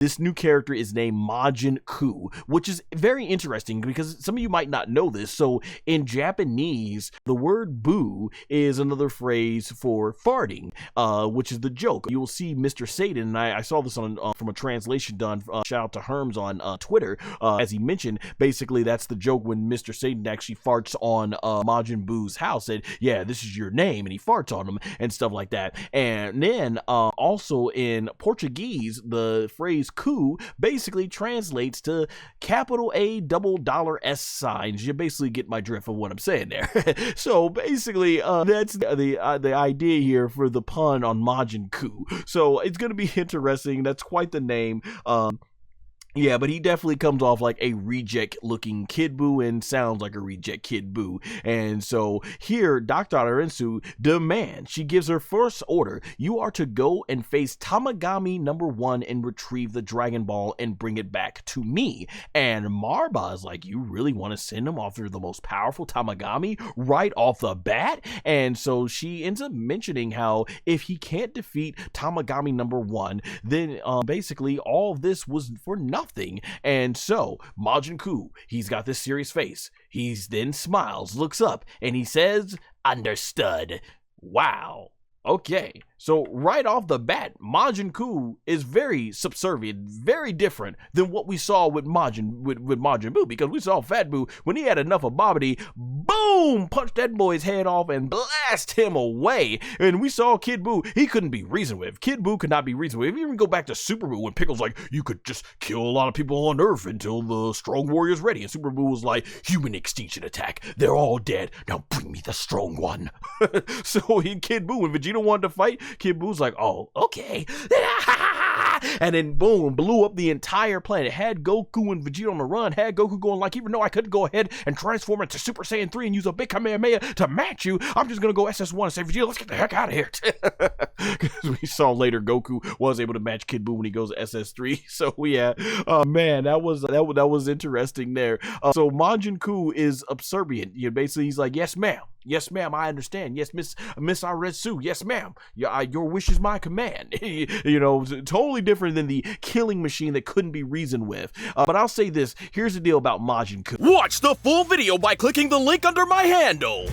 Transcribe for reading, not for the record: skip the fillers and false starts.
this new character is named Majin Ku, which is very interesting because some of you might not know this. So in Japanese, the word boo is another phrase for farting, which is the joke. You will see Mr. Satan, and I saw this on from a translation done, shout out to Herms on Twitter, as he mentioned, basically that's the joke when Mr. Satan actually farts on Majin Buu's house, said, yeah, this is your name, and he farts on him and stuff like that. And then also in Portuguese, the phrase ku basically translates to capital A double dollar S signs. You basically get my drift of what I'm saying there. So basically, that's the idea here for the pun on Majin Ku. So it's going to be interesting. That's quite the name. Yeah, but he definitely comes off like a reject looking Kid Buu and sounds like a reject Kid Buu. And so here, Dr. Arensu demands, she gives her first order, you are to go and face Tamagami #1 and retrieve the Dragon Ball and bring it back to me. And Marba is like, you really want to send him after the most powerful Tamagami right off the bat? And so she ends up mentioning how if he can't defeat Tamagami #1, then basically all of this was for nothing. And so Majin Ku, he's got this serious face. He then smiles, looks up, and he says, understood. Wow. Okay, so right off the bat, Majin Ku is very subservient, very different than what we saw with Majin Buu, because we saw Fat Buu, when he had enough of Babidi, boom, punch that boy's head off and blast him away. And we saw Kid Buu, he couldn't be reasoned with. Kid Buu could not be reasoned with. If you even go back to Super Buu, when Pickle's like, you could just kill a lot of people on Earth until the strong warrior's ready. And Super Buu was like, human extinction attack. They're all dead. Now bring me the strong one. So Kid Buu, when Vegeta wanted to fight, Kid Buu's like, oh, okay. And then boom, blew up the entire planet. Had Goku and Vegeta on the run. Had Goku going like, even though I could go ahead and transform into Super Saiyan 3 and use a big Kamehameha to match you, I'm just gonna go SS1 and say, Vegeta, let's get the heck out of here. Because we saw later Goku was able to match Kid Buu when he goes to SS3. So yeah, man, that was interesting there. So Majin Ku is subservient. Basically he's like, yes ma'am. Yes, ma'am, I understand. Yes, Miss Aretsu. Yes, ma'am. Your wish is my command. Totally different than the killing machine that couldn't be reasoned with. But I'll say this. Here's the deal about Majin Ku. Watch the full video by clicking the link under my handle.